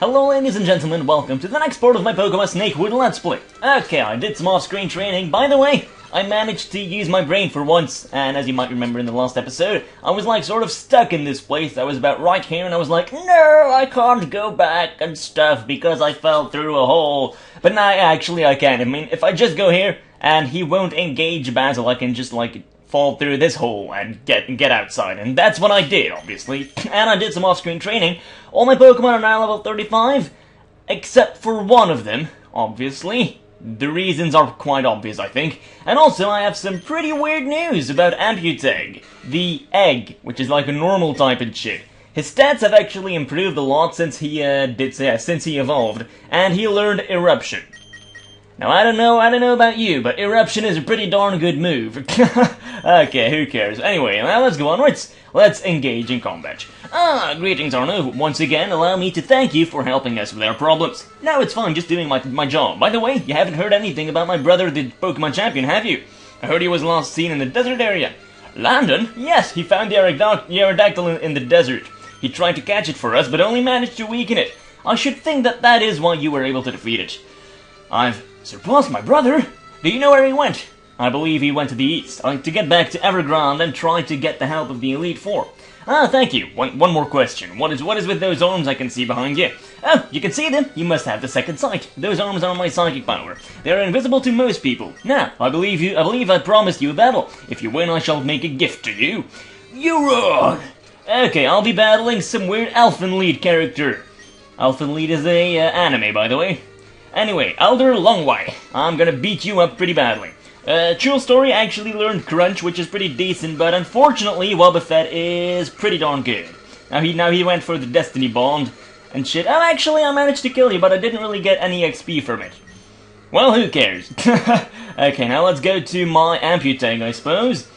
Hello ladies and gentlemen, welcome to the next part of my Pokemon Snakewood Let's Play. Okay, I did some off-screen training. By the way, I managed to use my brain for once, and as you might remember in the last episode, I was like sort of stuck in this place. I was about right here and I was like, no, I can't go back and stuff because I fell through a hole. But now actually I can. I mean, if I just go here and he won't engage battle, I can just like fall through this hole and get outside, and that's what I did, obviously. And I did some off-screen training. All my Pokemon are now level 35, except for one of them, obviously. The reasons are quite obvious, I think. And also, I have some pretty weird news about Amputeg, the egg, which is like a normal type and shit. His stats have actually improved a lot since he since he evolved, and he learned Eruption. Now, I don't know about you, but Eruption is a pretty darn good move. Okay, who cares? Anyway, now let's go onwards. Let's engage in combat. Greetings, Arno. Once again, allow me to thank you for helping us with our problems. No, it's fine, just doing my job. By the way, you haven't heard anything about my brother, the Pokemon champion, have you? I heard he was last seen in the desert area. Landon? Yes, he found the Aerodactyl in the desert. He tried to catch it for us, but only managed to weaken it. I should think that is why you were able to defeat it. I've surpassed my brother? Do you know where he went? I believe he went to the east, to get back to Evergrande and try to get the help of the Elite Four. Thank you. One more question. What is with those arms I can see behind you? Oh, you can see them? You must have the second sight. Those arms are my psychic power. They are invisible to most people. Now, I believe I promised you a battle. If you win, I shall make a gift to you. You're wrong! Okay, I'll be battling some weird Elfenlied character. Elfenlied is a anime, by the way. Anyway, Elder Longway, I'm gonna beat you up pretty badly. True Story actually learned Crunch, which is pretty decent, but unfortunately, Wobbuffet is pretty darn good. Now he went for the Destiny Bond and shit. Oh, actually, I managed to kill you, but I didn't really get any XP from it. Well, who cares? Okay, now let's go to my Amputeg, I suppose,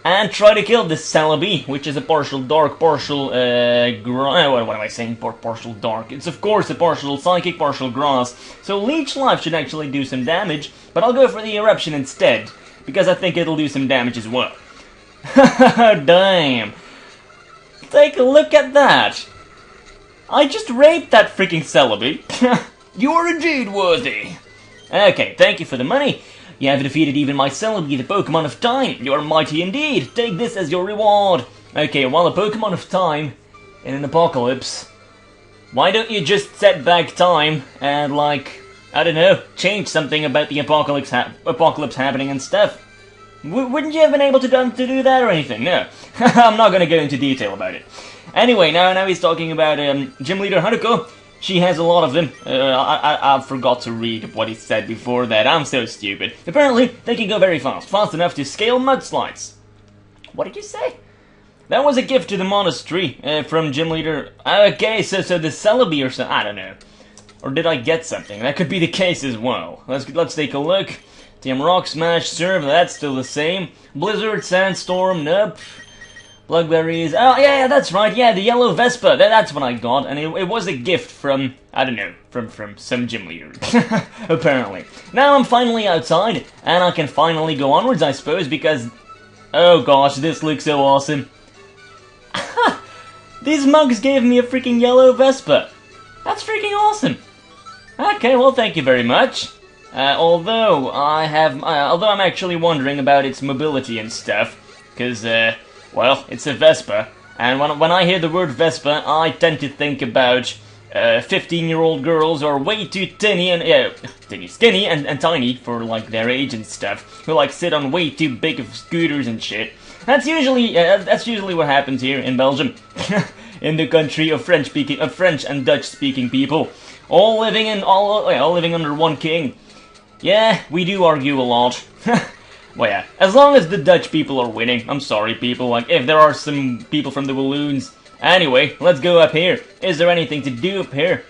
and try to kill this Celebi, which is a partial dark, partial, what am I saying? Partial dark. It's of course a partial psychic, partial grass. So Leech Life should actually do some damage, but I'll go for the Eruption instead, because I think it'll do some damage as well. Damn. Take a look at that. I just raped that freaking Celebi. You are indeed worthy. Okay, thank you for the money. You have defeated even my Celebi, the Pokemon of Time. You are mighty indeed. Take this as your reward. Okay, well, a Pokemon of Time in an apocalypse. Why don't you just set back time and, like, I don't know, change something about the apocalypse happening and stuff? Wouldn't you have been able to do that or anything? No. I'm not gonna go into detail about it. Anyway, now he's talking about Gym Leader Haruko. She has a lot of them. I forgot to read what he said before that. I'm so stupid. Apparently, they can go very fast. Fast enough to scale mudslides. What did you say? That was a gift to the Monastery from Gym Leader. Okay, so the Celebi or something. I don't know. Or did I get something? That could be the case as well. Let's take a look. Team Rock Smash Serve, that's still the same. Blizzard, Sandstorm, nope. Blackberries, oh yeah, that's right, yeah, the yellow Vespa, that's what I got, and it was a gift from, I don't know, from some gym leader, apparently. Now I'm finally outside, and I can finally go onwards, I suppose, because, oh gosh, this looks so awesome. These mugs gave me a freaking yellow Vespa. That's freaking awesome. Okay, well, thank you very much. Although I'm actually wondering about its mobility and stuff, because, well, it's a Vespa, and when I hear the word Vespa, I tend to think about 15-year-old girls who are way too skinny and tiny for like their age and stuff, who like sit on way too big of scooters and shit. That's usually what happens here in Belgium, in the country of French and Dutch-speaking people, all living under one king. Yeah, we do argue a lot. Well, yeah, as long as the Dutch people are winning. I'm sorry, people, like, if there are some people from the Walloons. Anyway, let's go up here. Is there anything to do up here?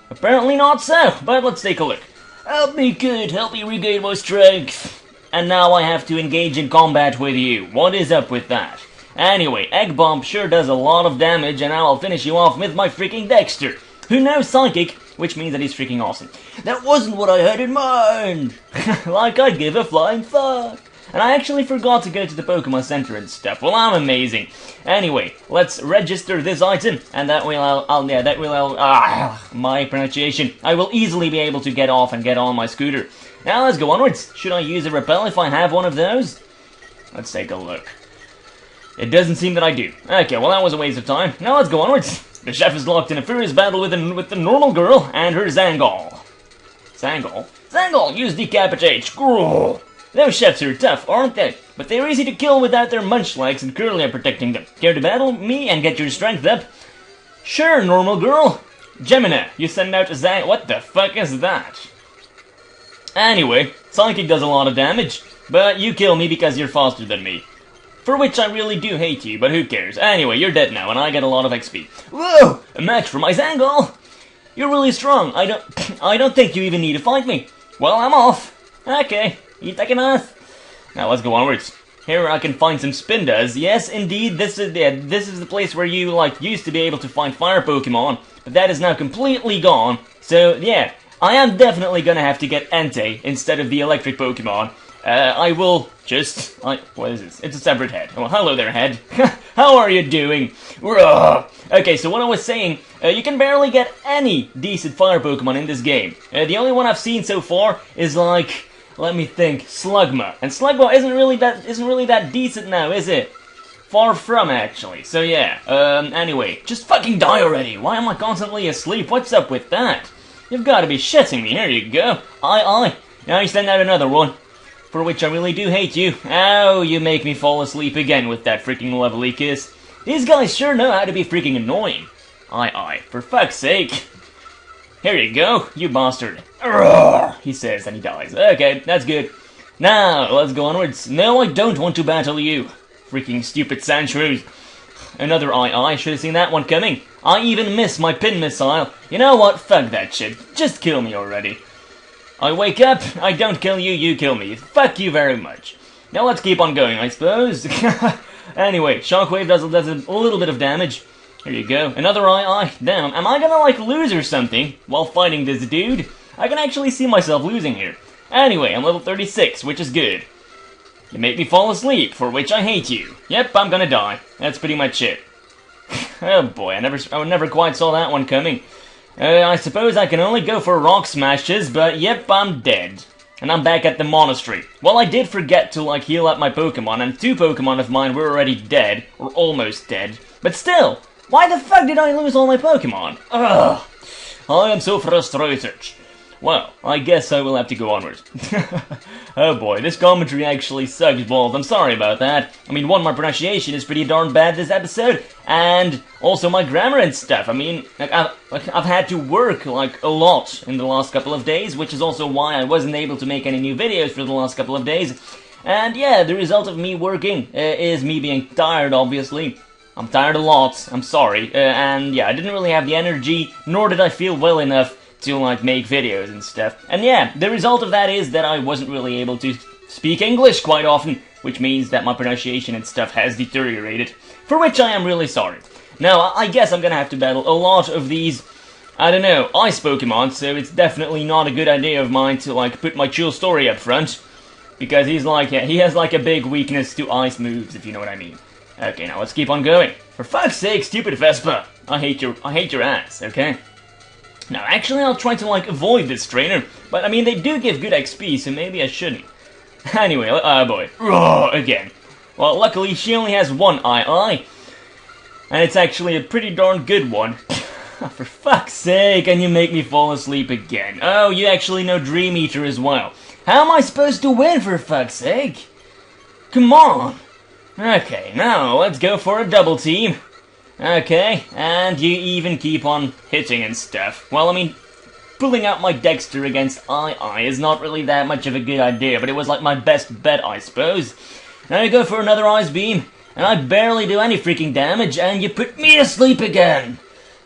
Apparently not so, but let's take a look. Help me, kid, help me regain my strength. And now I have to engage in combat with you. What is up with that? Anyway, Egg Bomb sure does a lot of damage, and now I'll finish you off with my freaking Dexter, who knows Psychic, which means that he's freaking awesome. That wasn't what I had in mind! Like I'd give a flying fuck! And I actually forgot to go to the Pokemon Center and stuff. Well, I'm amazing. Anyway, let's register this item, and that will, my pronunciation. I will easily be able to get off and get on my scooter. Now let's go onwards. Should I use a repel if I have one of those? Let's take a look. It doesn't seem that I do. Okay, well that was a waste of time. Now let's go onwards. The chef is locked in a furious battle with the normal girl and her Zangol. Zangol? Zangol, use decapitate. Grrr. Those chefs are tough, aren't they? But they're easy to kill without their munch legs and curly are protecting them. Care to battle me and get your strength up? Sure, normal girl. Gemini, you send out a Zang... What the fuck is that? Anyway, Psychic does a lot of damage, but you kill me because you're faster than me. For which I really do hate you, but who cares? Anyway, you're dead now, and I get a lot of XP. Whoa! A match for my Zangol! You're really strong. I don't think you even need to fight me. Well, I'm off. Okay, you take him off. Now let's go onwards. Here I can find some Spindas. Yes, indeed, this is the place where you, used to be able to find fire Pokemon, but that is now completely gone. So, yeah, I am definitely gonna have to get Entei instead of the electric Pokemon. I will just... what is this? It's a separate head. Well, hello there, head. How are you doing? Okay, so what I was saying, you can barely get any decent fire Pokemon in this game. The only one I've seen so far is let me think, Slugma. And Slugma isn't really that decent now, is it? Far from, actually. So yeah, anyway, just fucking die already. Why am I constantly asleep? What's up with that? You've got to be shitting me. Here you go. Aye. Now you send out another one. For which I really do hate you. Ow, you make me fall asleep again with that freaking lovely kiss. These guys sure know how to be freaking annoying. Aye, for fuck's sake. Here you go, you bastard. Grrr, he says, and he dies. Okay, that's good. Now, let's go onwards. No, I don't want to battle you. Freaking stupid Sandshrews. Another I should have seen that one coming. I even missed my pin missile. You know what, fuck that shit. Just kill me already. I wake up, I don't kill you, you kill me. Fuck you very much. Now let's keep on going, I suppose. Anyway, Shockwave does a little bit of damage. Here you go. Another I. Damn, am I gonna, lose or something while fighting this dude? I can actually see myself losing here. Anyway, I'm level 36, which is good. You make me fall asleep, for which I hate you. Yep, I'm gonna die. That's pretty much it. Oh boy, I never quite saw that one coming. I suppose I can only go for rock smashes, but yep, I'm dead. And I'm back at the Monastery. Well, I did forget to, heal up my Pokemon, and 2 Pokemon of mine were already dead, or almost dead. But still, why the fuck did I lose all my Pokemon? Ugh, I am so frustrated. Well, I guess I will have to go onwards. Oh boy, this commentary actually sucks balls. I'm sorry about that. I mean, one, my pronunciation is pretty darn bad this episode, and also my grammar and stuff. I mean, I've had to work, a lot in the last couple of days, which is also why I wasn't able to make any new videos for the last couple of days. And yeah, the result of me working is me being tired, obviously. I'm tired a lot, I'm sorry. And yeah, I didn't really have the energy, nor did I feel well enough to make videos and stuff. And yeah, the result of that is that I wasn't really able to speak English quite often, which means that my pronunciation and stuff has deteriorated, for which I am really sorry. Now, I guess I'm gonna have to battle a lot of these, I don't know, ice Pokemon, so it's definitely not a good idea of mine to put my chill story up front, because he has a big weakness to ice moves, if you know what I mean. Okay, now let's keep on going. For fuck's sake, stupid Vespa! I hate your ass, okay? Now, actually, I'll try to, avoid this trainer, but, I mean, they do give good XP, so maybe I shouldn't. Anyway, oh boy. Again. Well, luckily, she only has one I, and it's actually a pretty darn good one. For fuck's sake, and you make me fall asleep again. Oh, you actually know Dream Eater as well. How am I supposed to win, for fuck's sake? Come on! Okay, now, let's go for a double team. Okay, and you even keep on hitting and stuff. Well, I mean, pulling out my Dexter against I is not really that much of a good idea, but it was my best bet, I suppose. Now you go for another Ice Beam, and I barely do any freaking damage, and you put me to sleep again!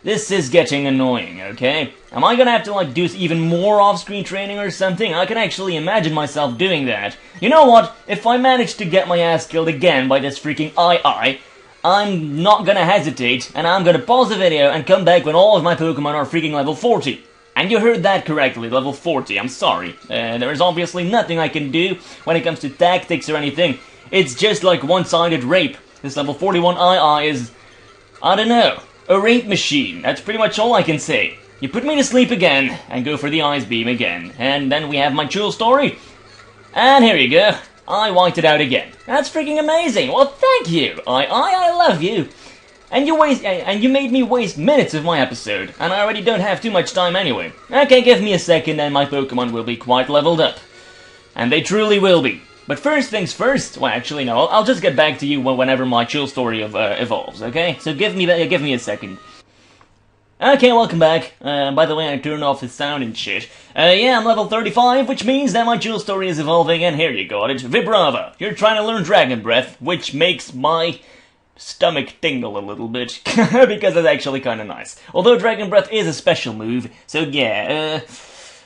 This is getting annoying, okay? Am I gonna have to, do even more off-screen training or something? I can actually imagine myself doing that. You know what? If I manage to get my ass killed again by this freaking I, I'm not gonna hesitate, and I'm gonna pause the video and come back when all of my Pokemon are freaking level 40. And you heard that correctly, level 40, I'm sorry. There is obviously nothing I can do when it comes to tactics or anything. It's just like one-sided rape. This level 41 II is, I don't know, a rape machine. That's pretty much all I can say. You put me to sleep again, and go for the ice beam again. And then we have my chill story. And here you go. I wiped it out again. That's freaking amazing. Well, thank you. I love you. And you made me waste minutes of my episode, and I already don't have too much time anyway. Okay, give me a second and my Pokemon will be quite leveled up. And they truly will be. But first things first, well actually no, I'll just get back to you whenever my chill story evolves, okay? So give me a second. Okay, welcome back. By the way, I turned off the sound and shit. Yeah, I'm level 35, which means that my chill story is evolving, and here you got it. Vibrava, you're trying to learn Dragon Breath, which makes my stomach tingle a little bit, because it's actually kind of nice. Although Dragon Breath is a special move, so yeah,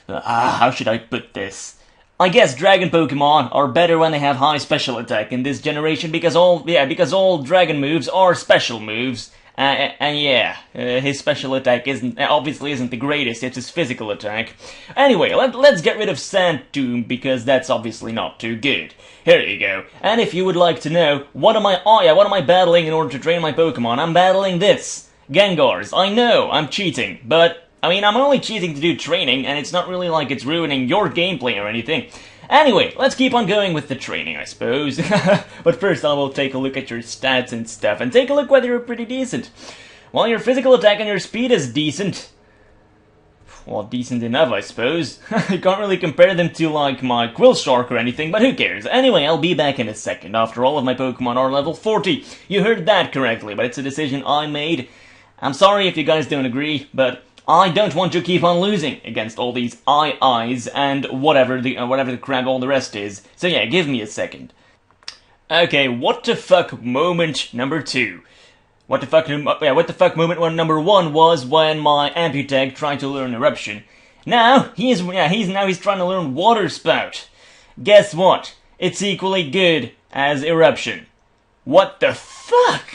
how should I put this? I guess Dragon Pokemon are better when they have high special attack in this generation, because all Dragon moves are special moves. His special attack obviously isn't the greatest, it's his physical attack. Anyway, let's get rid of Sand Tomb, because that's obviously not too good. Here you go. And if you would like to know, what am I battling in order to train my Pokemon? I'm battling this. Gengars. I know, I'm cheating, but, I mean, I'm only cheating to do training, and it's not really like it's ruining your gameplay or anything. Anyway, let's keep on going with the training, I suppose. But first I will take a look at your stats and stuff, and take a look whether you're pretty decent. Well, your physical attack and your speed is decent. Well, decent enough, I suppose. I can't really compare them to, like, my Quillshark or anything, but who cares? Anyway, I'll be back in a second. After all of my Pokemon are level 40. You heard that correctly, but it's a decision I made. I'm sorry if you guys don't agree, but I don't want to keep on losing against all these IIs and whatever the crap all the rest is. So yeah, give me a second. Okay, what the fuck moment number 2. What the fuck moment number 1 was when my Amputeg tried to learn Eruption. Now he's trying to learn Water Spout. Guess what? It's equally good as Eruption. What the fuck?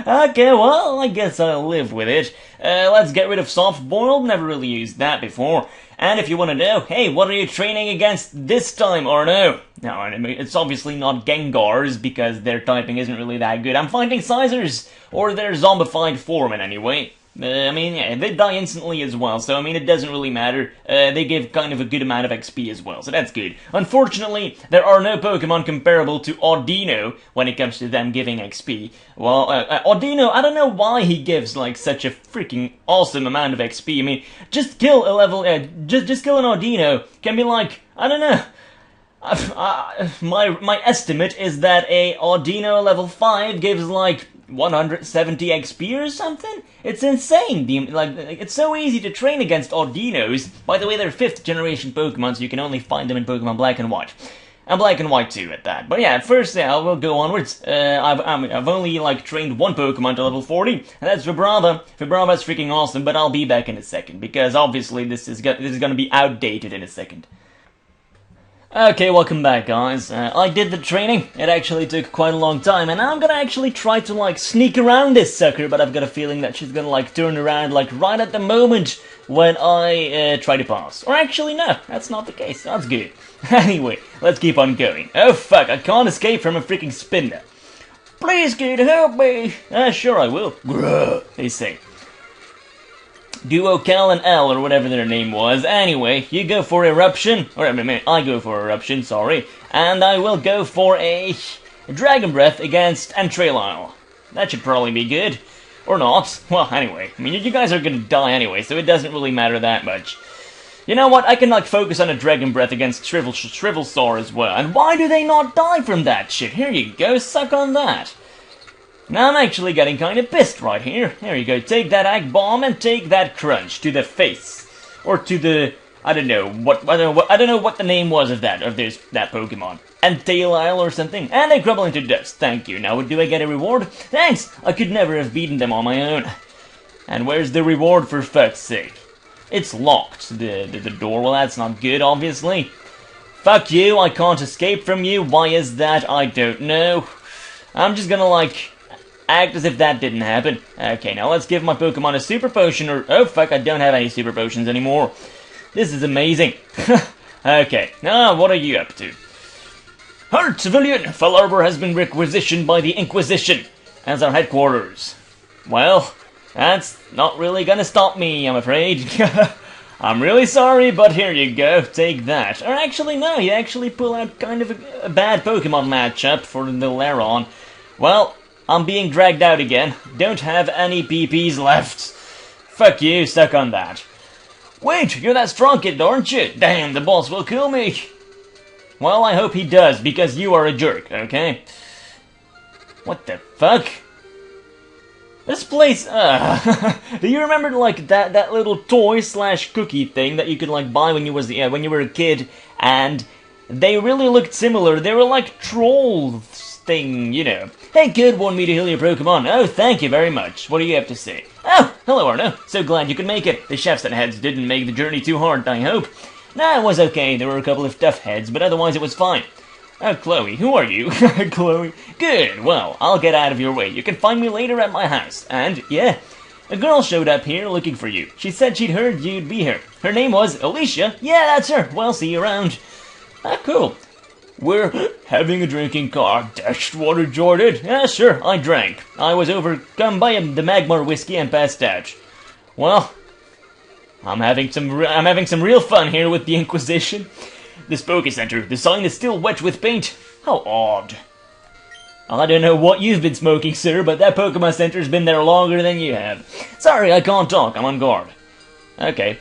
Okay, well, I guess I'll live with it. Let's get rid of Soft Boiled, never really used that before. And if you want to know, hey, what are you training against this time, Arno? No, I mean, it's obviously not Gengars, because their typing isn't really that good. I'm fighting Sizers, or their zombified form in any way. I mean, yeah, they die instantly as well, so I mean, it doesn't really matter. They give kind of a good amount of XP as well, so that's good. Unfortunately, there are no Pokemon comparable to Audino when it comes to them giving XP. Well, Audino, I don't know why he gives, like, such a freaking awesome amount of XP. I mean, just kill a level, just kill an Audino can be like, I don't know. My estimate is that a Audino level 5 gives, like, 170 XP or something? It's insane. It's so easy to train against Audinos. By the way, they're 5th generation Pokemon, so you can only find them in Pokemon Black and White. And Black and White too, at that. But yeah, first, I will go onwards. I've only, like, trained one Pokemon to level 40, and that's Vibrava. Vibrava's freaking awesome, but I'll be back in a second, because obviously this is gonna be outdated in a second. Okay, welcome back, guys. I did the training. It actually took quite a long time, and now I'm gonna actually try to, like, sneak around this sucker, but I've got a feeling that she's gonna, like, turn around, like, right at the moment when I try to pass. Or actually, no, that's not the case. That's good. Anyway, let's keep on going. Oh, fuck, I can't escape from a freaking spinner. Please, kid, help me. Sure I will. Grrr, they say. Duo Cal and L, or whatever their name was. Anyway, you go for Eruption, or I go for Eruption, sorry, and I will go for a Dragon Breath against Entrelile. That should probably be good. Or not. Well, anyway, I mean, you guys are gonna die anyway, so it doesn't really matter that much. You know what, I can, like, focus on a Dragon Breath against Shrivelsaur as well, and why do they not die from that shit? Here you go, suck on that. Now I'm actually getting kind of pissed right here. There you go, take that Egg Bomb and take that Crunch to the face. Or to the, I don't know what the name was of that Pokemon. Entrelile or something. And they crumble into dust, thank you. Now do I get a reward? Thanks! I could never have beaten them on my own. And where's the reward, for fuck's sake? It's locked, the door. Well, that's not good, obviously. Fuck you, I can't escape from you. Why is that? I don't know. I'm just gonna, like, act as if that didn't happen. Okay, now let's give my Pokemon a super potion, or... Oh, fuck, I don't have any super potions anymore. This is amazing. Okay, now what are you up to? Heart Civilian! Fallarbor has been requisitioned by the Inquisition as our headquarters. Well, that's not really gonna stop me, I'm afraid. I'm really sorry, but here you go, take that. Or actually, no, you actually pull out kind of a bad Pokemon matchup for the Laron. Well, I'm being dragged out again. Don't have any PPs left. Fuck you, stuck on that. Wait, you're that strong kid, aren't you? Damn, the boss will kill me. Well, I hope he does, because you are a jerk, okay? What the fuck? This place, do you remember, like, that little toy/cookie thing that you could, like, buy when you were a kid, and they really looked similar? They were like trolls thing, you know. Hey kid, want me to heal your Pokemon? Oh, thank you very much. What do you have to say? Oh, hello Arno. So glad you could make it. The chefs and heads didn't make the journey too hard, I hope. Nah, it was okay. There were a couple of tough heads, but otherwise it was fine. Oh, Chloe, who are you? Chloe. Good, well, I'll get out of your way. You can find me later at my house. And, yeah, a girl showed up here looking for you. She said she'd heard you'd be here. Her name was Alicia. Yeah, that's her. Well, see you around. Ah, cool. We're having a drinking contest. Water Jordan? Yeah, sure, I drank. I was overcome by the Magmar whiskey and passed out. Well, I'm having some real fun here with the Inquisition. This Poké Center, the sign is still wet with paint. How odd. I don't know what you've been smoking, sir, but that Pokemon Center's been there longer than you have. Sorry, I can't talk. I'm on guard. Okay.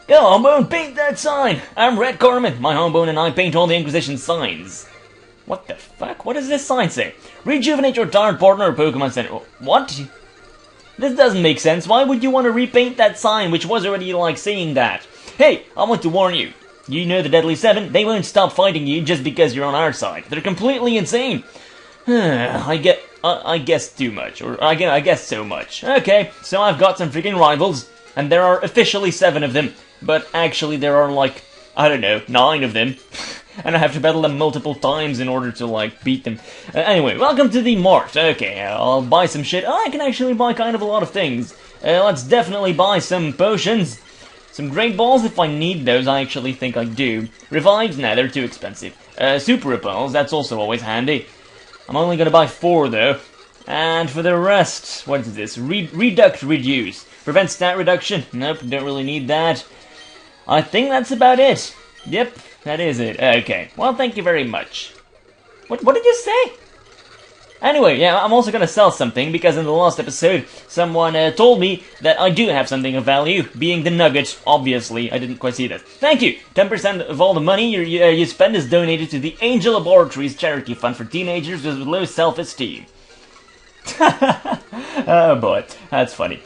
Yo, Hombone, paint that sign! I'm Red Carmen. My Hombone and I paint all the Inquisition signs. What the fuck? What does this sign say? Rejuvenate your tired partner, Pokemon Center. What? This doesn't make sense. Why would you want to repaint that sign, which was already, like, saying that? Hey, I want to warn you. You know the Deadly Seven? They won't stop fighting you just because you're on our side. They're completely insane. I guess too much. Or, I guess so much. Okay, so I've got some freaking rivals, and there are officially 7 of them. But actually there are, like, I don't know, 9 of them. And I have to battle them multiple times in order to, like, beat them. Anyway, welcome to the mart. Okay, I'll buy some shit. Oh, I can actually buy kind of a lot of things. Let's definitely buy some potions. Some Great Balls, if I need those, I actually think I do. Revives? Nah, they're too expensive. Super Repels, that's also always handy. I'm only gonna buy 4, though. And for the rest, what is this? Reduce. Prevent stat reduction? Nope, don't really need that. I think that's about it. Yep, that is it. Okay, well, thank you very much. What did you say? Anyway, yeah, I'm also gonna sell something, because in the last episode, someone told me that I do have something of value, being the nugget, obviously. I didn't quite see that. Thank you! 10% of all the money you spend is donated to the Angel Laboratories charity fund for teenagers with low self-esteem. Oh boy, that's funny.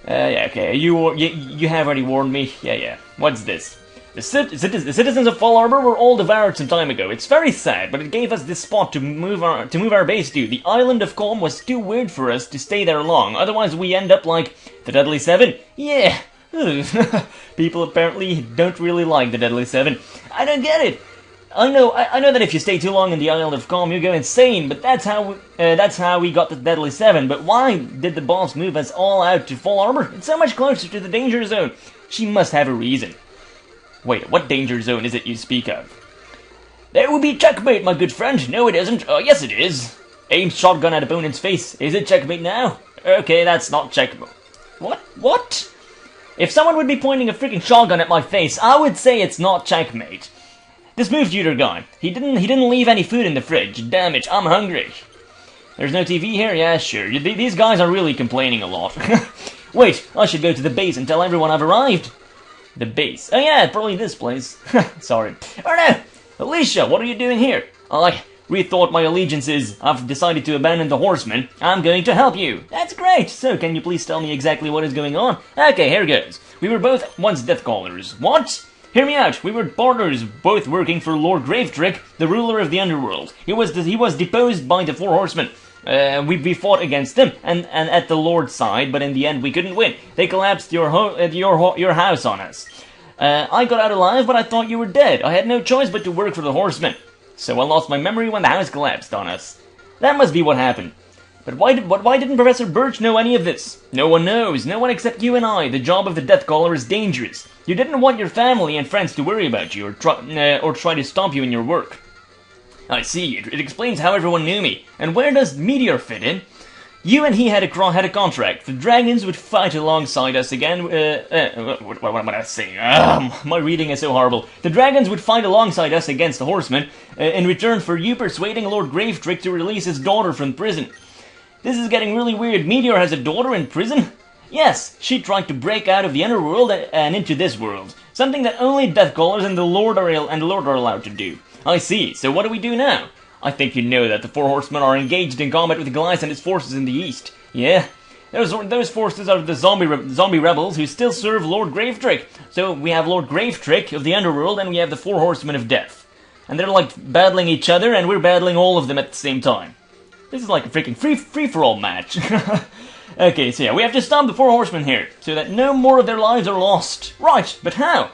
Yeah, okay, you have already warned me. Yeah. What's this? The citizens of Fallarbor were all devoured some time ago. It's very sad, but it gave us this spot to move our base to. The island of Calm was too weird for us to stay there long. Otherwise, we end up like the Deadly Seven. Yeah. People apparently don't really like the Deadly Seven. I don't get it. I know that if you stay too long in the Island of Calm, you go insane. But that's how we got the Deadly Seven. But why did the boss move us all out to Fallarbor? It's so much closer to the danger zone. She must have a reason. Wait, what danger zone is it you speak of? That would be checkmate, my good friend. No, it isn't. Oh, yes, it is. Aim shotgun at opponent's face. Is it checkmate now? Okay, that's not checkmate. What? If someone would be pointing a freaking shotgun at my face, I would say it's not checkmate. This move tutor guy. He didn't leave any food in the fridge. Damn it, I'm hungry. There's no TV here? Yeah, sure. These guys are really complaining a lot. Wait, I should go to the base and tell everyone I've arrived. The base. Oh yeah, probably this place. Sorry. Oh no! Alicia, what are you doing here? I rethought my allegiances. I've decided to abandon the horsemen. I'm going to help you. That's great! So, can you please tell me exactly what is going on? Okay, here goes. We were both once Death Callers. What? Hear me out. We were partners, both working for Lord Gravetrick, the ruler of the underworld. He was deposed by the 4 horsemen. We fought against them and at the Lord's side, but in the end we couldn't win. They collapsed your house on us. I got out alive, but I thought you were dead. I had no choice but to work for the horsemen. So I lost my memory when the house collapsed on us. That must be what happened. But why didn't Professor Birch know any of this? No one knows. No one except you and I. The job of the Death Caller is dangerous. You didn't want your family and friends to worry about you or try to stop you in your work. I see. It explains how everyone knew me. And where does Meteor fit in? You and he had a contract. The dragons would fight alongside us again. What am I saying? My reading is so horrible. The dragons would fight alongside us against the horsemen in return for you persuading Lord Gravetrick to release his daughter from prison. This is getting really weird. Meteor has a daughter in prison? Yes, she tried to break out of the underworld and into this world. Something that only Death Callers and the Lord are allowed to do. I see. So what do we do now? I think you know that the Four Horsemen are engaged in combat with Goliath and his forces in the east. Yeah, those forces are the zombie rebels who still serve Lord Gravetrick. So we have Lord Gravetrick of the underworld and we have the Four Horsemen of Death. And they're like battling each other and we're battling all of them at the same time. This is like a freaking free-for-all match. Okay, so yeah, we have to stop the Four Horsemen here, so that no more of their lives are lost. Right, but how?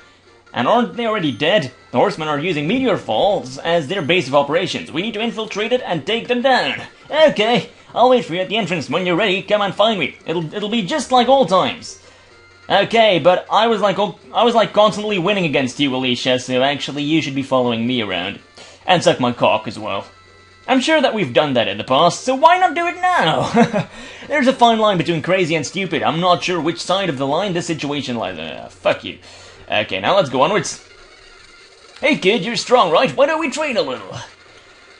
And aren't they already dead? The Horsemen are using Meteor Falls as their base of operations. We need to infiltrate it and take them down. Okay, I'll wait for you at the entrance. When you're ready, come and find me. It'll be just like old times. Okay, but I was like constantly winning against you, Alicia, so actually you should be following me around. And suck my cock as well. I'm sure that we've done that in the past, so why not do it now? There's a fine line between crazy and stupid. I'm not sure which side of the line this situation lies. Fuck you. Okay, now let's go onwards. Hey kid, you're strong, right? Why don't we train a little?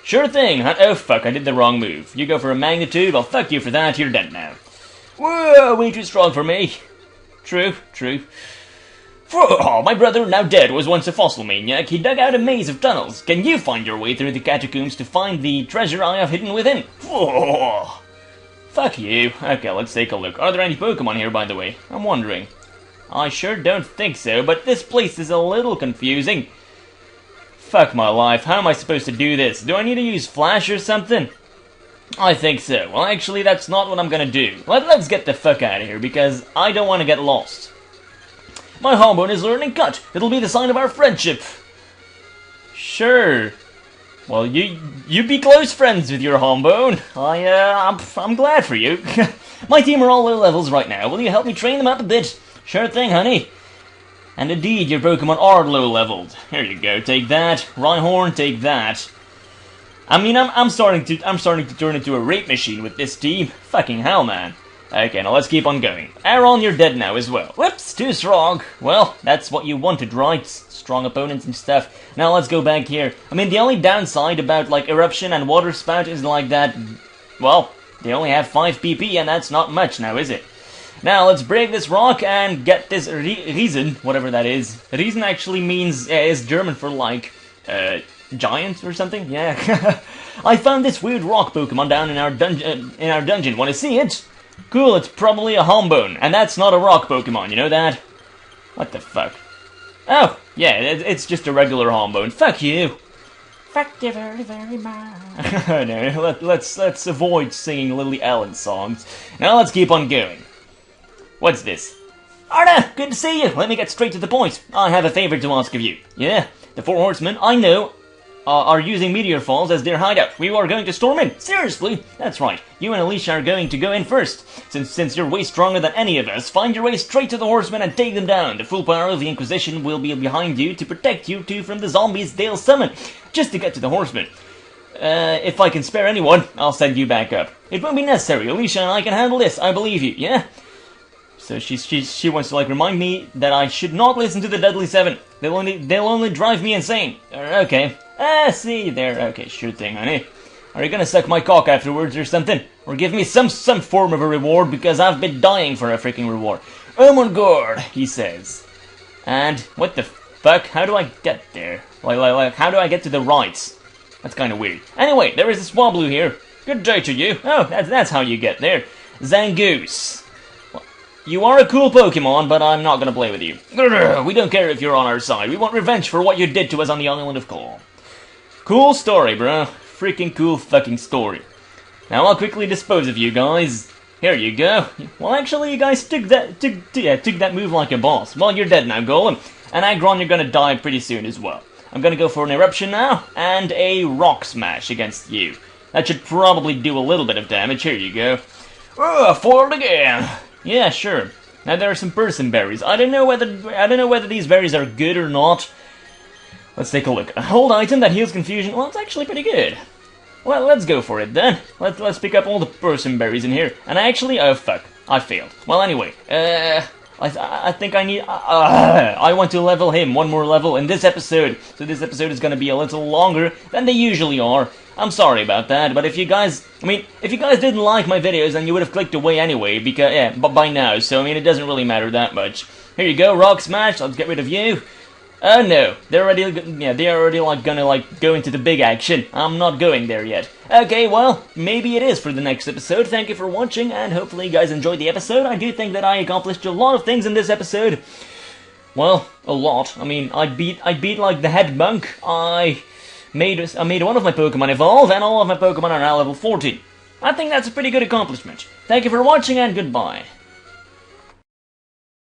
Sure thing. Oh fuck, I did the wrong move. You go for a magnitude, well fuck you for that, you're dead now. Whoa, way too strong for me. True. Oh, my brother, now dead, was once a fossil maniac. He dug out a maze of tunnels. Can you find your way through the catacombs to find the treasure I have hidden within? Oh, fuck you. Okay, let's take a look. Are there any Pokemon here, by the way? I'm wondering. I sure don't think so, but this place is a little confusing. Fuck my life, how am I supposed to do this? Do I need to use Flash or something? I think so. Well, actually, that's not what I'm gonna do. Let's get the fuck out of here, because I don't want to get lost. My Hombone is learning cut. It'll be the sign of our friendship. Sure. Well, you be close friends with your Hombone. I'm glad for you. My team are all low levels right now. Will you help me train them up a bit? Sure thing, honey. And indeed, your Pokemon are low-leveled. Here you go, take that. Rhyhorn, take that. I mean, I'm starting to turn into a rape machine with this team. Fucking hell, man. Okay, now let's keep on going. Aaron, you're dead now as well. Whoops, too strong. Well, that's what you wanted, right? Strong opponents and stuff. Now let's go back here. I mean, the only downside about, like, Eruption and Water Spout is like that... Well, they only have 5 PP, and that's not much now, is it? Now, let's break this rock and get this Riesen, whatever that is. Riesen actually means, is German for, like, giant or something? Yeah. I found this weird rock Pokemon down in our dungeon. Want to see it? Cool, it's probably a Hombone, and that's not a rock Pokemon, you know that? What the fuck? Oh, yeah, it's just a regular Hombone. Fuck you! Fuck you very, very much. No, let's avoid singing Lily Allen songs. Now let's keep on going. What's this? Arda, good to see you. Let me get straight to the point. I have a favor to ask of you. Yeah, the Four Horsemen, I know, are using Meteor Falls as their hideout. We are going to storm in. Seriously? That's right. You and Alicia are going to go in first. Since you're way stronger than any of us, find your way straight to the Horsemen and take them down. The full power of the Inquisition will be behind you to protect you two from the zombies they'll summon. Just to get to the Horsemen. If I can spare anyone, I'll send you back up. It won't be necessary. Alicia and I can handle this. I believe you, yeah? So she wants to, like, remind me that I should not listen to the Deadly Seven. They'll only drive me insane. Okay. See you there. Okay, sure thing, honey. Are you gonna suck my cock afterwards or something? Or give me some form of a reward, because I've been dying for a freaking reward. Oh my god, he says. And, what the fuck? How do I get there? Like, how do I get to the right? That's kinda weird. Anyway, there is a Swablu here. Good day to you. Oh, that's how you get there. Zangoose. You are a cool Pokemon, but I'm not gonna play with you. Grrr, we don't care if you're on our side. We want revenge for what you did to us on the island of Calm. Cool story, bro. Freaking cool fucking story. Now I'll quickly dispose of you guys. Here you go. Well, actually, you guys took that move like a boss. Well, you're dead now, Golem. And Aggron, you're gonna die pretty soon as well. I'm gonna go for an Eruption now, and a Rock Smash against you. That should probably do a little bit of damage. Here you go. Oh, foiled again. Yeah, sure. Now there are some person berries. I don't know whether these berries are good or not. Let's take a look. A hold item that heals confusion. Well, it's actually pretty good. Well, let's go for it then. Let's pick up all the person berries in here. And oh fuck, I failed. Well, anyway, I think I need. I want to level him one more level in this episode. So this episode is going to be a little longer than they usually are. I'm sorry about that, but if you guys didn't like my videos, then you would have clicked away anyway. Because but by now, so I mean, it doesn't really matter that much. Here you go, Rock Smash. Let's get rid of you. Oh no, they're already like gonna like go into the big action. I'm not going there yet. Okay, well, maybe it is for the next episode. Thank you for watching, and hopefully you guys enjoyed the episode. I do think that I accomplished a lot of things in this episode. Well, a lot. I mean, I beat like the head monk. I made one of my Pokemon evolve, and all of my Pokemon are now level 14. I think that's a pretty good accomplishment. Thank you for watching, and goodbye.